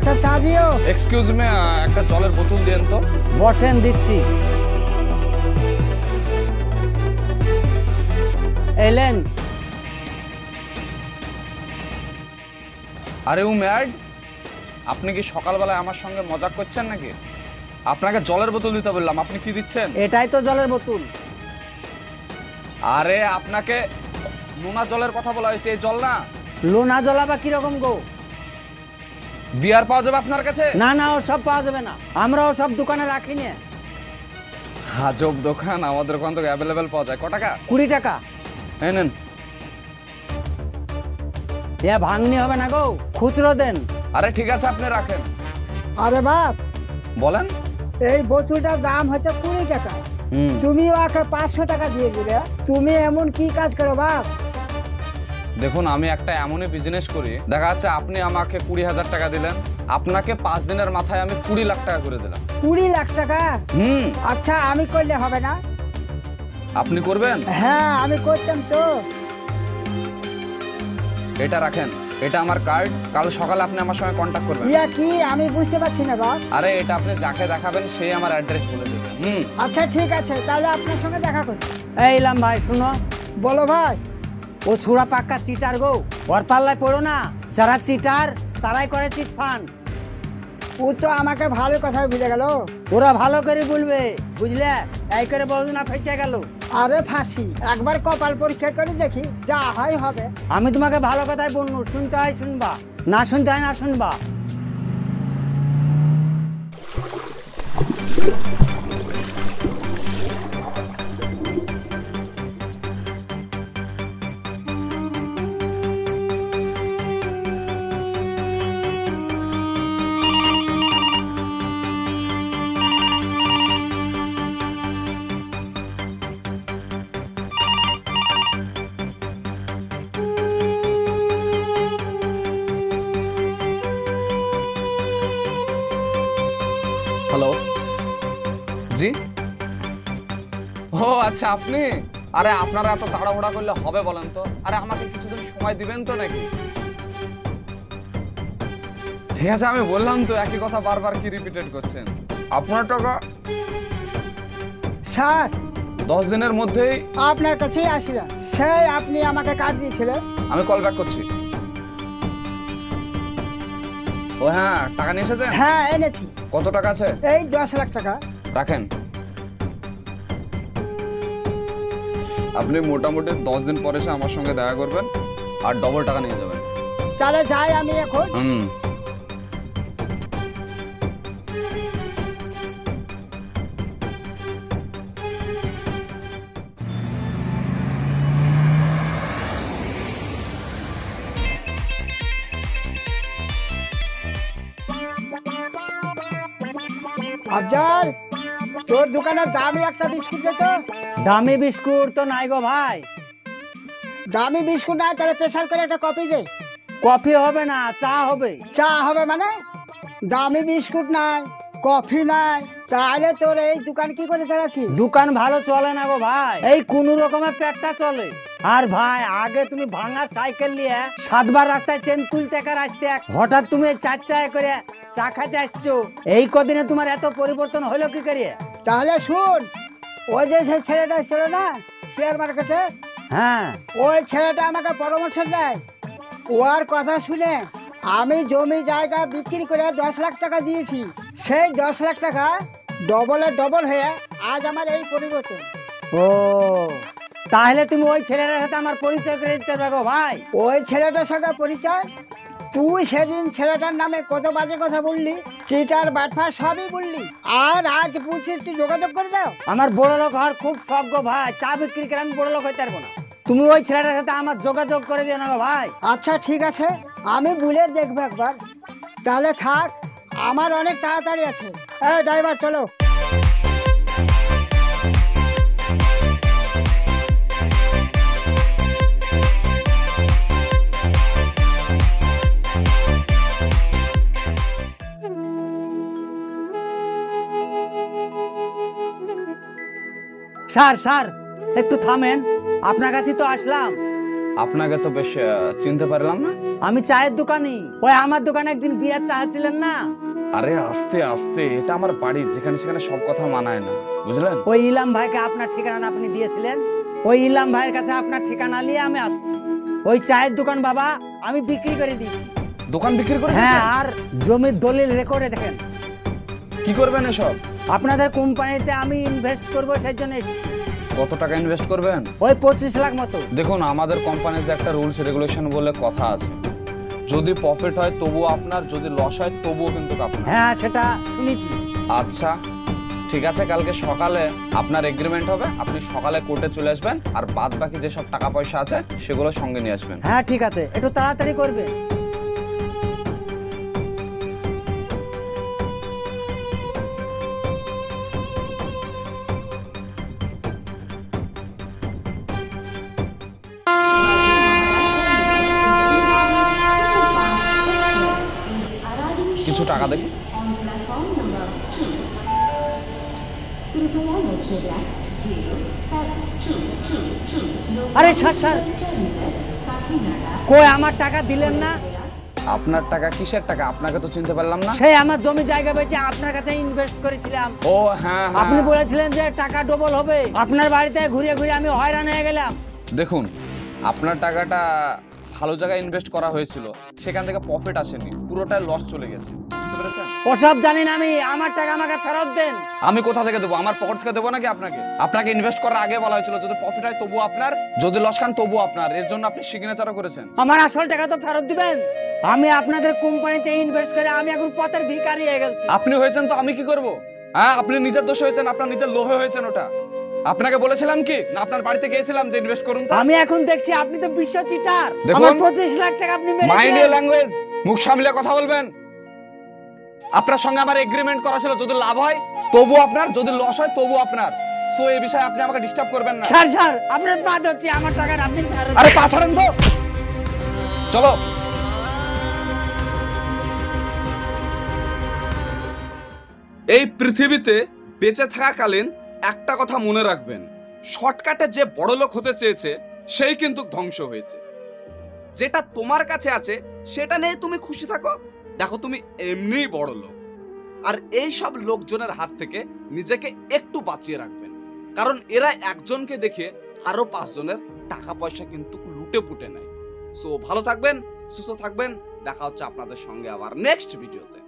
একটা চা দিও। এক্সকিউজ মি, একটা জলের বোতল দেন তো। বসেন, দিচ্ছি। এলেন। আরে ও ম্যাড, আপনি কি সকালবেলায় আমার সঙ্গে মজাক করছেন নাকি? আপনাকে জলের বোতল দিতে বললাম, আপনি কি দিচ্ছেন? এটাই তো জলের বোতল। আরে আপনাকে নোনা জলের কথা বলা হয়েছে, এই জল না। লোনা জল আবার কিরকম গো? বিয়ার পাওয়া যাবে আপনার কাছে? না না, ও সব পাওয়া যাবে না, আমরা ও সব দোকানে রাখি না। আজব দোকান, আমাদের ওখান থেকে অ্যাভেলেবেল পাওয়া যায়। ক টাকা? 20 টাকা। এই নেন। এ ভাঙনি হবে না গো, খুচরো দেন। আরে ঠিক আছে, আপনি রাখেন। আরে বাপ, বলেন। এই বোতলটার দাম হচ্ছে 20 টাকা। তুমি ওকে 500 টাকা দিয়ে দিলে, তুমি এমন কি কাজ করো বাপ? দেখুন, আমি একটা এমনই বিজনেস করি, দেখা যাচ্ছে আপনি আমাকে 20,000 টাকা দিলেন, আপনাকে 5 দিনের মাথায় আমি 20 লাখ টাকা করে দিলাম। 20 লাখ টাকা? আচ্ছা, আমি করলে হবে না? আপনি করবেন? হ্যাঁ, আমি করতাম তো। এটা রাখেন, এটা আমার কার্ড। কাল সকালে আপনি আমার সঙ্গে কন্ট্যাক্ট করবেন। ইয়া কি, আমি বুঝতে পারছি না বাপ। আরে এটা আপনি যাকে দেখাবেন সেই আমার অ্যাড্রেস বলে দেবেন। আচ্ছা ঠিক আছে, তাহলে আপনার সঙ্গে দেখা করি। এইলাম ভাই, শুনো। বলো ভাই। ও ছুড়া পাক্কা চিটার গো, ওর পাল্লায় পড়ো না। যারা চিটার তারাই করে চিট ফান্ড। ও তো আমাকে ভালো কথা বুঝে গেল। ওরা ভালো করে বলবে, বুঝলে? এই করে বলতো না, ফেসে গেল। আরে ফাঁসি, একবার কপাল পরীক্ষা করে দেখি, যা হয় হবে। আমি তোমাকে ভালো কথাই বলবো, শুনতে হয় শুনবা, না শুনতে হয় না শুনবা। হ্যালো, জি। ও আচ্ছা, আপনি? আরে আপনারা এত তাড়াহুড়া করলে হবে বলেন তো? আরে আমাকে কিছুদিন সময় দিবেন তো নাকি? ঠিক আছে, আমি বললাম তো, একই কথা বারবার কি রিপিটেড করছেন? আপনার টাকা স্যার 10 দিনের মধ্যেই আপনার কাছেই আসিলাম, সেই আপনি আমাকে কার্ড দিয়েছিলেন। আমি কল ব্যাক করছি। ও হ্যাঁ, টাকা নিয়ে এসেছেন? হ্যাঁ, এনেছি। কত টাকা আছে? এই 10 লাখ টাকা। রাখেন। আপনি মোটামুটি 10 দিন পরে এসে আমার সঙ্গে দেখা করবেন আর ডবল টাকা নিয়ে যাবেন। তাহলে যাই আমি এখন। আফজাল, তোর দোকানে দামি একটা বিস্কুট দে তো। দামি বিস্কুট তো নাই গো ভাই। দামি বিস্কুট নাই, তাহলে স্পেশাল করে একটা কফি দে। কফি হবে না, চা হবে। চা হবে মানে? দামি বিস্কুট নাই, কফি নাই, তাহলে তোর এই দোকান কি করে চালাচ্ছিস? দোকান ভালো চলে না গো ভাই, এই কোন রকমের পেটটা চলে। আর ভাই, আগে তুমি ভাঙা সাইকেল নিয়ে 7 বার রাস্তায় চেন তুলতে কার আসতে, হঠাৎ তুমি 4 চায় করে চা খাইতে আসছো। এই কদিনে তোমার এত পরিবর্তন হলো কি করে? তাহলে শুন, ওই যে সেই ছেলেটা ছিল না শেয়ার মার্কেটে, হ্যাঁ, ওই ছেলেটা আমাকে পরামর্শ দেয়। ওর কথা শুনে আমি জমি জায়গা বিক্রি করে 10 লাখ টাকা দিয়েছি। সেই 10 লাখ টাকা ডবলের ডবল হয়ে আজ আমার এই পরিবর্তন। ও তাহলে তুমি ওই ছেলেটার সাথে আমার পরিচয় করে দিতে পারো ভাই। ওই ছেলেটার সঙ্গে পরিচয়? তুই সেদিন ছেলেটার নামে কত বাজে কথা বললি, চিটার বাটফা সবই বললি, আর আজ বলছিস তুই যোগাযোগ করে দাও। আমার বড় লোক হওয়ার খুব শখ গো ভাই, চা বিক্রি করে আমি বড় লোক হইতে পারবো না। তুমি ওই ছেলেটার সাথে আমার যোগাযোগ করে দিও না গো ভাই। আচ্ছা ঠিক আছে, আমি বলে দেখবো একবার। তাহলে থাক, আমার অনেক তাড়াতাড়ি আছে। এই ড্রাইভার, চলো। স্যার স্যার একটু থামেন, আপনার কাছে তো আসলাম। আপনাকে তো বেশ চিনতে পারলাম না। আমি চায়ের দোকানি। ওই আমার দোকানে একদিন বিয়ার চা ছিলেন না? আরে আস্তে আস্তে, এটা আমার বাড়ি, যেখানে সেখানে সব কথা মানায় না, বুঝলেন? ওই ইলাম ভাইকে আপনার ঠিকানা আপনি দিয়েছিলেন, ওই ইলাম ভাইয়ের কাছে আপনার ঠিকানা নিয়ে আমি আসছি। ওই চায়ের দোকান বাবা আমি বিক্রি করে দিয়েছি। দোকান বিক্রি করে হ্যাঁ, দিয়েছেন? আর জমির দলিল রেকর্ডে দেখেন। কি করবেন এসব? আপনাদের কোম্পানিতে আমি ইনভেস্ট করব, সেই জন্য এসেছি। কত টাকা ইনভেস্ট করবেন? ওই 25 লাখ মতো। দেখুন, আমাদের কোম্পানিতে একটা রুলস রেগুলেশন বলে কথা আছে। যদি প্রফিট হয় তবুও আপনার, যদি লস হয় তবুও কিন্তু আপনার। হ্যাঁ, সেটা শুনেছি। আচ্ছা ঠিক আছে, কালকে সকালে আপনার এগ্রিমেন্ট হবে, আপনি সকালে কোর্টে চলে আসবেন, আর বাদ বাকি যেসব টাকা পয়সা আছে সেগুলো সঙ্গে নিয়ে আসবেন। হ্যাঁ ঠিক আছে, একটু তাড়াতাড়ি করবে। কিছু টাকা দেখি। আরে স্যার স্যার, কই আমার টাকা দিলেন না? আপনার টাকা? কিসের টাকা? আপনাকে তো চিনতে পারলাম না। সেই আমার জমি জায়গা বেচে আপনার কাছে ইনভেস্ট করেছিলাম। ও হ্যাঁ, আপনি বলেছিলেন যে টাকা ডবল হবে। আপনার বাড়িতে ঘুরে ঘুরে আমি হয়রান হয়ে গেলাম। দেখুন, আপনার টাকাটা ভালো জায়গায় ইনভেস্ট করা হয়েছিল, সেখান থেকে প্রফিট আসেনি, পুরোটাই লস চলে গেছে, বুঝতে পেরেছেন? ওসব জানি না আমি, আমার টাকা আমাকে ফেরত দেন। আমি কোথা থেকে দেবো? আমার পকেট থেকে দেবো নাকি আপনাকে? আপনাকে ইনভেস্ট করার আগে বলা হয়েছিল যদি প্রফিট হয় তবু আপনার, যদি লস খান তবু আপনার। এর জন্য আপনি সিগনেচারও করেছেন। আমার আসল টাকা তো ফেরত দিবেন। আমি আপনাদের কোম্পানিতে ইনভেস্ট করে আমি এখন পথের ভিখারি হয়ে গেছি। আপনি হয়েছেন তো আমি কি করব? হ্যাঁ, আপনি নিজের দোষে হয়েছেন, আপনার নিজের লোভে হয়েছেন। ওটা আপনাকে বলেছিলাম কি না, আপনার বাড়িতে গিয়েছিলাম যে ইনভেস্ট করুন। আমি এখন দেখছি আপনি তো বিশ্ব চিটার। দেখুন, আমার 25 লাখ টাকা আপনি মাইন্ড মেরেছেন। ইওর ল্যাঙ্গুয়েজ, মুখ সামলে কথা বলবেন। আপনার সঙ্গে আমার এগ্রিমেন্ট করা ছিল, যদি লাভ হয় তবু আপনার, যদি লস হয় তবু আপনার। সো এই বিষয়ে আপনি আমাকে ডিস্টার্ব করবেন না। স্যার স্যার, আপনার পা ধরছি, আমার টাকাটা আপনি ফেরত আরে পা ছাড়েন তো, চলো। এই পৃথিবীতে বেঁচে থাকাকালীন একটা কথা মনে রাখবেন, শর্টকাটে যে বড়লোক হতে চেয়েছে সেই কিন্তু ধ্বংস হয়েছে। যেটা তোমার কাছে আছে সেটা নিয়ে তুমি খুশি থাকো, দেখো তুমি এমনিই বড় লোক। আর এই সব লোকজনের হাত থেকে নিজেকে একটু বাঁচিয়ে রাখবেন, কারণ এরা একজনকে দেখে আরো 5 জনের টাকা পয়সা কিন্তু লুটে পুটে নেয়। সো ভালো থাকবেন, সুস্থ থাকবেন, দেখা হচ্ছে আপনাদের সঙ্গে আবার নেক্সট ভিডিওতে।